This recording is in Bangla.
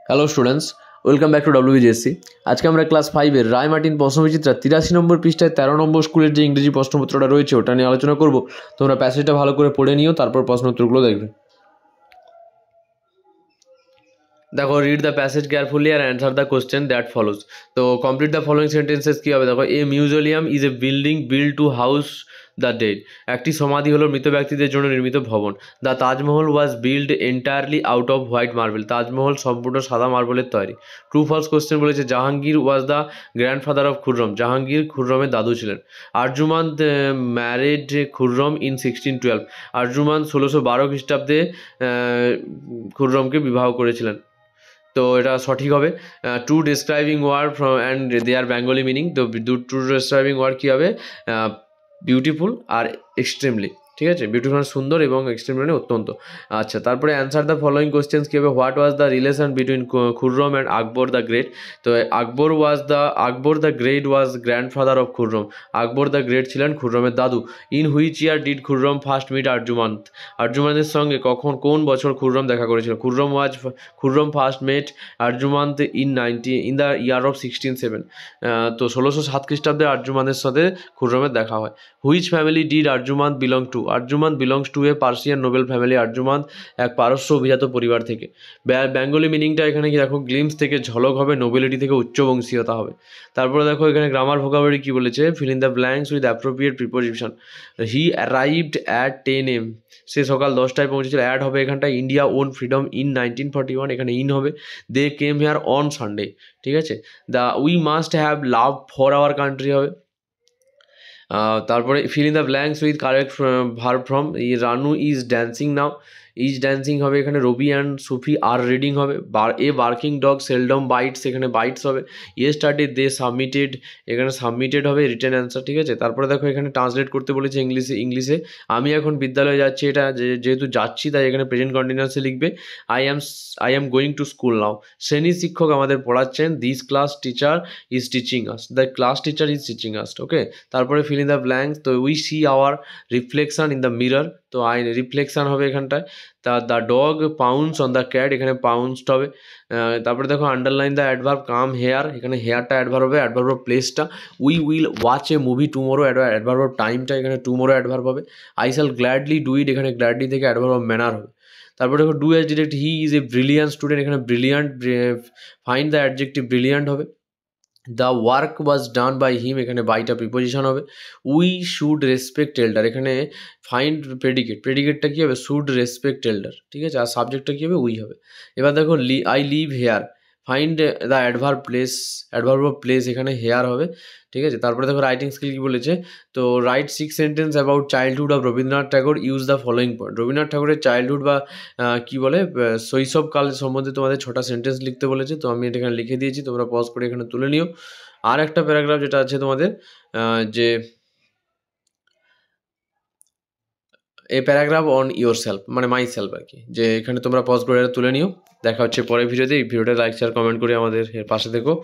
Hello students, welcome back to WBJSC। আজকে আমরা ক্লাস 5-এর রায় মার্টিন প্রশ্নবিচিত্রা 83 নম্বর পৃষ্ঠায় 13 নম্বর স্কুলের যে ইংরেজি প্রশ্নপত্রটা রয়েছে ওটা নিয়ে আলোচনা করব। তোমরা প্যাসেজটা ভালো করে পড়ে নিও, তারপর প্রশ্ন উত্তরগুলো দেখবে। দেখো, রিড দ্য প্যাসেজ কেয়ারফুলি আর answer the question that follows. তো কমপ্লিট দ্য ফলোয়িং সেন্টেন্সেস কী হবে দেখো। A museum is a building build to house the dead. একটি সমাধি হলো মৃত ব্যক্তিদের জন্য নির্মিত ভবন। The Taj Mahal was build entirely out of white marble. Taj Mahal সম্পূর্ণ সাদা মার্বেলের তৈরি। ট্রু ফলস কোশ্চেন বলেছে Jahangir was the grandfather of Khurram. Jahangir খুররমের দাদু ছিলেন। Arjumand married Khurram in 1612। আরজুমান্দ 1612 খ্রিস্টাব্দে খুররমকে বিবাহ করেছিলেন। তো এটা সঠিক হবে। Two describing word from and their Bengali meaning. তো টু ডিসক্রাইবিং ওয়ার্ড কী হবে? বিউটিফুল আর এক্সট্রিমলি। ঠিক আছে, বিউটিফুল মানে সুন্দর এবং এক্সট্রিম মানে অত্যন্ত। আচ্ছা, তারপরে অ্যান্সার দ্য ফলোয়িং কোয়েশ্চেন্স কী হবে? What was the relation between Khurram and Akbar the great. তো Akbar the great was grandfather of Khurram. Akbar the great ছিলেন খুররমের দাদু। In which year did Khurram first meet Arjumand. আরজুমান্দের সঙ্গে কোন বছর খুররম দেখা করেছিল? Khurram first met Arjumand in the year of 1607। তো 1607 খ্রিস্টাব্দে আরজুমান্দের সাথে খুররমের দেখা হয়। Which family did Arjumand belong to. Arjumand belongs to A Persian noble family. Arjumand এক পারস্য অভিজাত পরিবার থেকে। বেঙ্গলি মিনিংটা এখানে কি দেখো, গ্লিমস থেকে ঝলক হবে, নোবেলিটি থেকে উচ্চবংশীয়তা হবে। তারপরে দেখো এখানে গ্রামার ভোকাবুলারি কি বলেছে? Feel in the blanks with appropriate preposition. He arrived at 10 AM। সে সকাল 10টায় পৌঁছেছিল। অ্যাড হবে এখানটায় ইন্ডিয়া ওন ফ্রিডম ইন 1941, এখানে ইন হবে। দে কেম হেয়ার অন সানডে। ঠিক আছে, we must have love for our country হবে। তারপরে fill in the blanks with correct verb from. Ranu is dancing now. Is dancing হবে এখানে। রবি অ্যান্ড সুফি আর রিডিং হবে। A barking dog seldom bites, এখানে বাইটস হবে। ইয়েস্টারডে দে সাবমিটেড, এখানে সাবমিটেড হবে রিটেন অ্যান্সার। ঠিক আছে, তারপরে দেখো এখানে ট্রান্সলেট করতে বলেছে ইংলিশে। আমি এখন বিদ্যালয়ে যাচ্ছি, এটা যেহেতু যাচ্ছি তাই এখানে প্রেজেন্ট কন্টিনিউয়াসে লিখবে। I am going to school now. শ্রেণী শিক্ষক আমাদের পড়াচ্ছেন। This class teacher is teaching us. The class teacher is teaching us. Okay, তারপরে ফিল ইন দ্য ব্ল্যাঙ্কস। তো we see our reflection in the mirror. তো রিফ্লেকশন হবে এখানটায়। The dog pounce on the cat, এখানে পাউন্সড হবে। তারপরে দেখো underline the adverb come here, এখানে হেয়ারটা অ্যাডভার্ব হবে। অ্যাডভার্ব অফ প্লেসটা we will watch A movie tomorrow, adverb of টাইমটা এখানে টুমোরো অ্যাডভার্ব হবে। I shall gladly do it, এখানে গ্ল্যাডলি থেকে অ্যাডভার্ব অফ ম্যানার হবে। তারপরে দেখো do as direct. He is a brilliant student, এখানে brilliant find the adjective brilliant হবে। The work was done by him, এখানে বাইটা প্রিপোজিশন হবে। উই শুড রেসপেক্ট এল্ডার, এখানে ফাইন্ড প্রেডিকেটটা কী হবে? Should respect elder. ঠিক আছে, আর সাবজেক্টটা কী হবে? উই হবে। এবার দেখো I live here, find the adverb of place, এখানে হেয়ার হবে। ঠিক আছে, তারপরে দেখো রাইটিং স্কিল কী বলেছে? তো write 6 sentence about childhood of Rabindranath Thakur, use the following point. Rabindranath ঠাকুরের চাইল্ডহুড বা কী বলে শৈশবকাল সম্বন্ধে তোমাদের 6টা সেন্টেন্স লিখতে বলেছে। তো আমি এটা এখানে লিখে দিয়েছি, তোমরা পজ করে এখানে তুলে নিও। আর একটা প্যারাগ্রাফ যেটা আছে তোমাদের, যে a paragraph on your self, মানে মাই সেলফ আর কি, যে এখানে তোমরা পজ করে তুলে নিও। দেখা হচ্ছে পরের ভিডিওতে। এই ভিডিওটা লাইক শেয়ার কমেন্ট করে আমাদের পাশে দেখো।